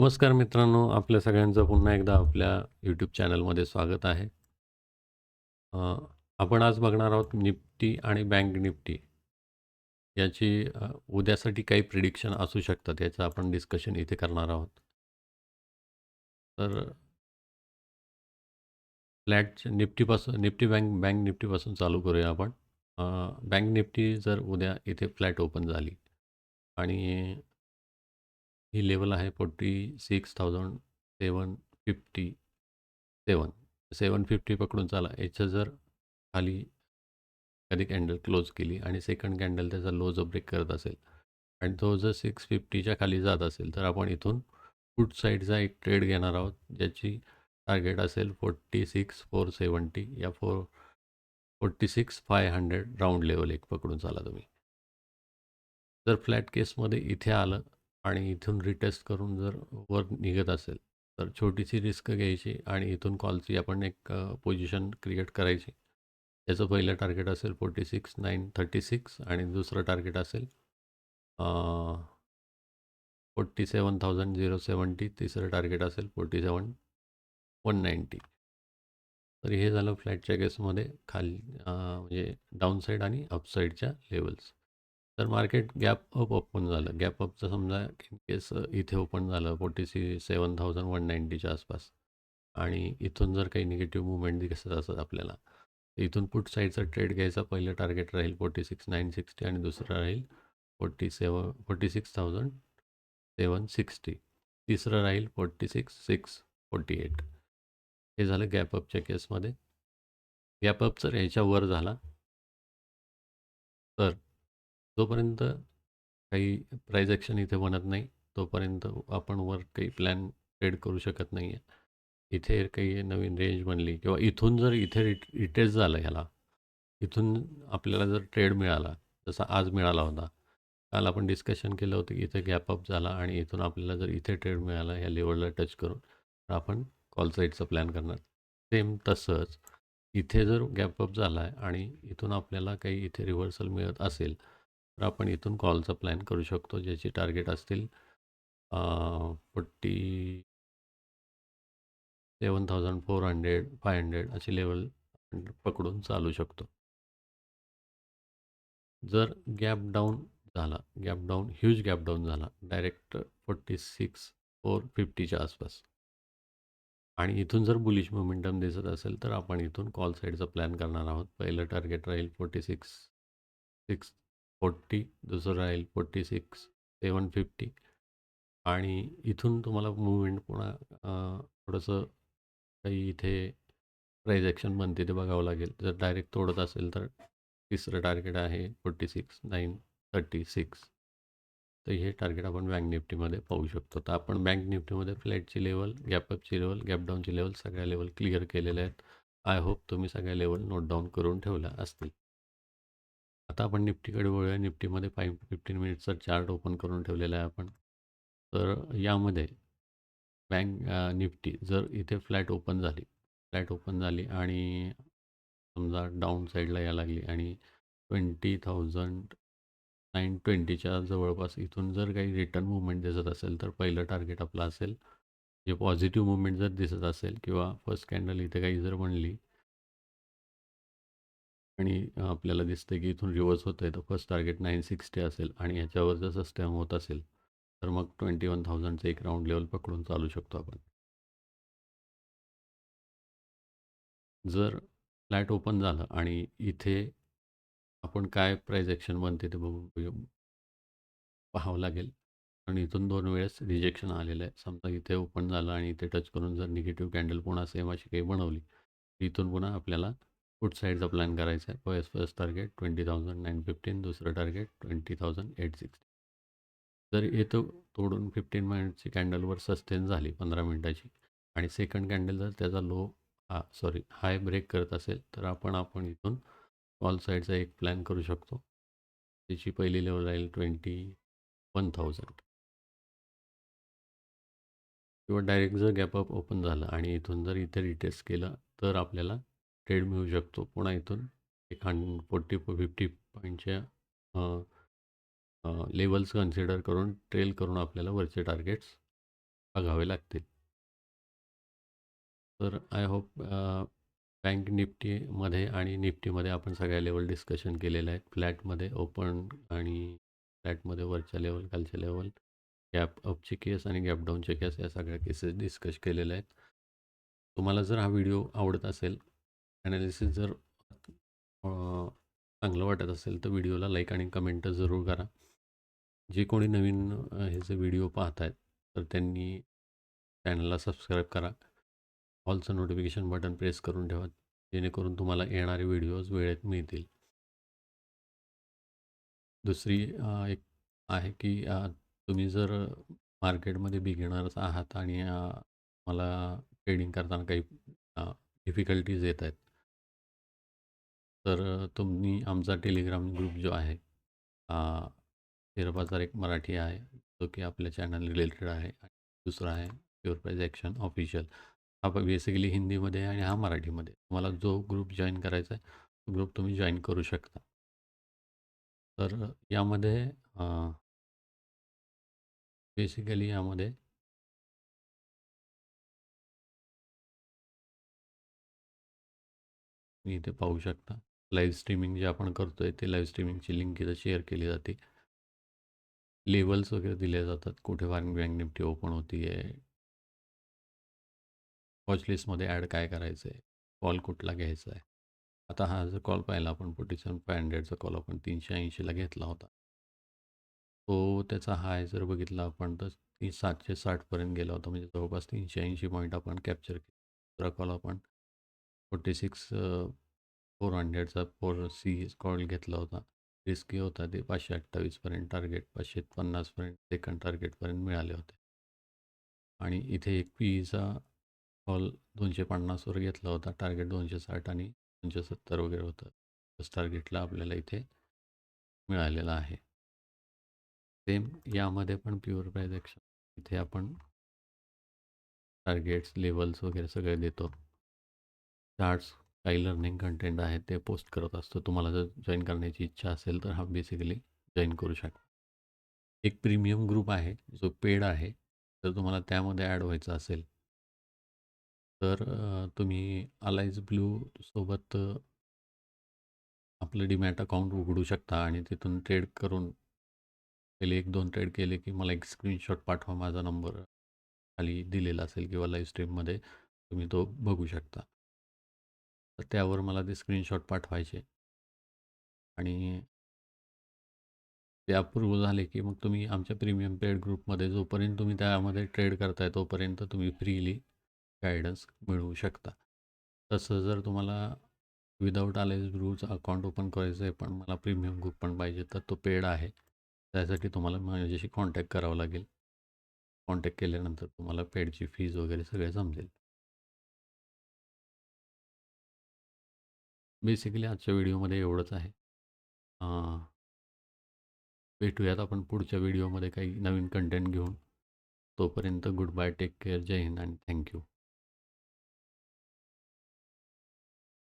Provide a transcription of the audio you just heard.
नमस्कार मित्रांनो, आपल्या सगळ्यांचं पुन्हा एकदा आपल्या यूट्यूब चॅनलमध्ये स्वागत आहे. अ, आपण आज बघणार आहोत निफ्टी आणि बँक निफ्टी याची उद्यासाठी काही प्रिडिक्शन असू शकतात याचं आपण डिस्कशन इथे करणार आहोत. तर निफ्टी बँक निफ्टीपासून चालू करूया आपण. बँक निफ्टी जर उद्या इथे फ्लॅट ओपन झाली आणि ही लेवल आहे 46,757. 750 पकडून चाला. याचं जर खाली कधी कॅन्डल क्लोज केली आणि सेकंड कॅन्डल त्याचा लो जो ब्रेक करत असेल आणि तो जर 650च्या खाली जात असेल तर आपण इथून पुट साईडचा एक ट्रेड घेणार आहोत, ज्याची टार्गेट असेल 46,470 या 46,500 राऊंड लेवल एक पकडून चाला तुम्ही. जर फ्लॅट केसमध्ये इथे आलं आणि इथून रिटेस्ट करून जर वर निघत असेल तर छोटीशी रिस्क घ्यायची आणि इथून कॉलची आपण एक पोझिशन क्रिएट करायची. त्याचं पहिलं टार्गेट असेल 46,936 आणि दुसरं टार्गेट असेल 47,070. तिसरं टार्गेट असेल 47,190. तर हे झालं फ्लॅटच्या केसमध्ये खाली म्हणजे डाऊन साईड आणि अपसाईडच्या लेवल्स. तर मार्केट गॅप अप ओपन झालं. गॅप अपचं समजा इन केस इथे ओपन झालं 47,190च्या आसपास आणि इथून जर काही निगेटिव्ह मुवमेंट दिसत असत आपल्याला, तर इथून पुट साईडचा ट्रेड घ्यायचा. पहिलं टार्गेट राहील 46,960 आणि दुसरं राहील 46,760. तिसरं राहील 46,648. हे झालं गॅप अपच्या केसमध्ये. गॅप अप जर ह्याच्यावर झाला तर जोपर्यंत काही प्राईज ॲक्शन इथे बनत नाही तोपर्यंत आपण वर काही प्लॅन ट्रेड करू शकत नाही आहे. इथे काही नवीन रेंज बनली किंवा इथून जर इथे रिटेस्ट झालं ह्याला, इथून आपल्याला जर ट्रेड मिळाला, जसा आज मिळाला होता. काल आपण डिस्कशन केलं होतं की इथे गॅप अप झाला आणि इथून आपल्याला जर इथे ट्रेड मिळाला ह्या लेवलला टच करून, तर आपण कॉल साईडचा प्लॅन करणार. सेम तसंच इथे जर गॅप अप झाला आहे आणि इथून आपल्याला काही इथे रिव्हर्सल मिळत असेल तर आपण इथून कॉलचा प्लॅन करू शकतो, ज्याची टार्गेट असतील 47,400 500 अशी लेवल पकडून चालू शकतो. जर गॅप डाऊन झाला, ह्यूज गॅप डाऊन झाला डायरेक्ट 46,450च्या आसपास आणि इथून जर बुलिश मोमेंटम दिसत असेल तर आपण इथून कॉल साईडचा प्लॅन करणार आहोत. पहिलं टार्गेट राहील 46,640, दुसरं राहील 46,750 आणि इथून तुम्हाला मूवमेंट पुन्हा थोडंसं काही इथे प्राईज ॲक्शन बनते ते बघावं लागेल. जर डायरेक्ट तोडत असेल तर तिसरं टार्गेट आहे 46,936. तर हे टार्गेट आपण बँक निफ्टीमध्ये पाहू शकतो. तर आपण बँक निफ्टीमध्ये फ्लॅटची लेवल, गॅप अपची लेवल, गॅप डाऊनची लेवल सगळ्या लेवल क्लिअर केलेल्या आहेत. आय होप तुम्ही सगळ्या लेवल नोट डाऊन करून ठेवल्या असतील. आता आपण निफ्टीकडे वळूया. निफ्टीमध्ये 15 मिनिट्सचा चार्ट ओपन करून ठेवलेला आहे आपण. तर यामध्ये बँक निफ्टी जर इथे फ्लॅट ओपन झाली आणि समजा डाऊन साईडला यायला लागली आणि 20,920च्या जवळपास इथून जर काही रिटर्न मुवमेंट दिसत असेल तर पहिलं टार्गेट आपलं असेल, जे पॉझिटिव्ह मुवमेंट जर दिसत असेल किंवा फर्स्ट कॅन्डल इथे काही जर बनली आणि आपल्याला दिसतं की इथून रिव्हर्स होतं आहे, तर फर्स्ट टार्गेट 960 असेल आणि ह्याच्यावर जर सस्टेन होत असेल तर मग 21,000चं एक राऊंड लेवल पकडून चालू शकतो आपण. जर फ्लॅट ओपन झालं आणि इथे आपण काय प्राईज ॲक्शन बनते ते बघून पाहावं लागेल आणि इथून 2 वेळेस रिजेक्शन आलेलं आहे. समजा इथे ओपन झालं आणि इथे टच करून जर निगेटिव्ह कॅन्डल पुन्हा सेम अशी काही बनवली, इथून पुन्हा आपल्याला पुट साईडचा प्लॅन करायचा आहे. फर्स्ट टार्गेट 20,915, दुसरं टार्गेट 20,860. जर इथं तोडून 15 मिनिटची कॅन्डलवर सस्टेन झाली 15 मिनिटाची आणि सेकंड कॅन्डल जर त्याचा हाय ब्रेक करत असेल तर आपण इथून कॉल साईडचा एक प्लॅन करू शकतो. त्याची पहिली लेवल राहील 21,000 किंवा डायरेक्ट जर गॅप अप ओपन झालं आणि इथून जर इथे रिटेस्ट केलं तर आपल्याला ट्रेड मिळू शकतो. पुन्हा इथून एक 50 पॉईंटच्या लेवल्स कन्सिडर करून ट्रेल करून आपल्याला वरचे टार्गेट्स बघावे लागतील. तर आय होप बँक निफ्टीमध्ये आणि निफ्टीमध्ये आपण सगळ्या लेवल डिस्कशन केलेल्या आहेत. फ्लॅटमध्ये ओपन आणि फ्लॅटमध्ये वरच्या लेवल, खालच्या लेवल, गॅप अपचे केस आणि गॅप डाऊनचे केस या सगळ्या केसेस डिस्कस केलेल्या आहेत. तुम्हाला जर हा व्हिडिओ आवडत असेल, ॲनालिसिस जर चांगलं वाटत असेल, तर व्हिडिओला लाईक आणि कमेंट जरूर करा. जे कोणी नवीन हे जे व्हिडिओ पाहत आहेत, तर त्यांनी चॅनलला सबस्क्राईब करा. ऑलचं नोटिफिकेशन बटन प्रेस करून ठेवा, जेणेकरून तुम्हाला येणारे व्हिडिओज वेळेत मिळतील. दुसरी एक आहे की तुम्ही जर मार्केटमध्ये बिगिनर्स आहात आणि मला ट्रेडिंग करताना काही डिफिकल्टीज येत आहेत, तर तुम्ही आमचा टेलिग्राम ग्रुप जो आहे, शेअर बाजार एक मराठी आहे, जो की आपल्या चॅनल रिलेटेड आहे. आणि दुसरा आहे प्युअर प्राईज ॲक्शन ऑफिशियल. हा बेसिकली हिंदीमध्ये आहे आणि हा मराठीमध्ये. तुम्हाला जो ग्रुप जॉईन करायचा आहे, तो ग्रुप तुम्ही जॉईन करू शकता. तर यामध्ये बेसिकली यामध्ये तुम्ही इथे पाहू शकता. लाईव्ह स्ट्रीमिंग जे आपण करतोय, ते लाईव्ह स्ट्रीमिंगची लिंक इथं शेअर केली जाते. लेवल्स वगैरे दिले जातात. कुठे बँक निफ्टी ओपन होती आहे, वॉच लिस्टमध्ये ॲड काय करायचं आहे, कॉल कुठला घ्यायचा आहे. आता हा जर कॉल पाहिला आपण 47,500चा कॉल आपण 380ला घेतला होता. तो त्याचा हाय जर बघितला आपण तर 760पर्यंत गेला होता, म्हणजे जवळपास 380 पॉईंट आपण कॅप्चर केले. दुसरा कॉल आपण 46,400चा सी कॉल घेतला होता. रिस्की होता, ते 528पर्यंत टार्गेट, 550पर्यंत सेकंड टार्गेटपर्यंत मिळाले होते. आणि इथे एक पीईचा कॉल 250वर घेतला होता, टार्गेट 260 आणि 270 वगैरे होतं. तस टार्गेटला आपल्याला इथे मिळालेलं आहे. सेम यामध्ये पण प्युअर प्राईज ॲक्शन इथे आपण टार्गेट्स, लेवल्स वगैरे सगळे देतो. चार्ट्स, काही लर्निंग कंटेंट आहे ते पोस्ट करत असतो. तुम्हाला जर जॉईन करण्याची इच्छा असेल तर हा बेसिकली जॉईन करू शकता. एक प्रीमियम ग्रुप आहे जो पेड आहे. जर तुम्हाला त्यामध्ये ॲड व्हायचं असेल तर तुम्ही अलाइज ब्लू सोबत आपलं डीमॅट अकाउंट उघडू शकता आणि तिथून ट्रेड करून पहिले 1-2 ट्रेड केले की मला एक स्क्रीनशॉट पाठवा. माझा नंबर खाली दिलेला असेल किंवा लाईव्ह स्ट्रीममध्ये तुम्ही तो बघू शकता. तर त्यावर मला ते स्क्रीनशॉट पाठवायचे आणि ते अप्रूव्ह झाले की मग तुम्ही आमच्या प्रीमियम पेड ग्रुपमध्ये जोपर्यंत तुम्ही त्यामध्ये ट्रेड करताय तोपर्यंत तुम्ही फ्रीली गायडन्स मिळवू शकता. तसं जर तुम्हाला विदाऊट अलायन्स ग्रुपचं अकाउंट ओपन करायचं आहे पण मला प्रीमियम ग्रुप पण पाहिजे, तर तो पेड आहे. त्यासाठी तुम्हाला माझ्याशी कॉन्टॅक्ट करावं लागेल. कॉन्टॅक्ट केल्यानंतर तुम्हाला पेडची फीज वगैरे सगळे समजेल. बेसिकली आजच्या व्हिडिओमध्ये एवढंच आहे. भेटूयात आपण पुढच्या व्हिडिओमध्ये काही नवीन कंटेंट घेऊन. तोपर्यंत गुड बाय, टेक केअर, जय हिंद आणि थँक्यू.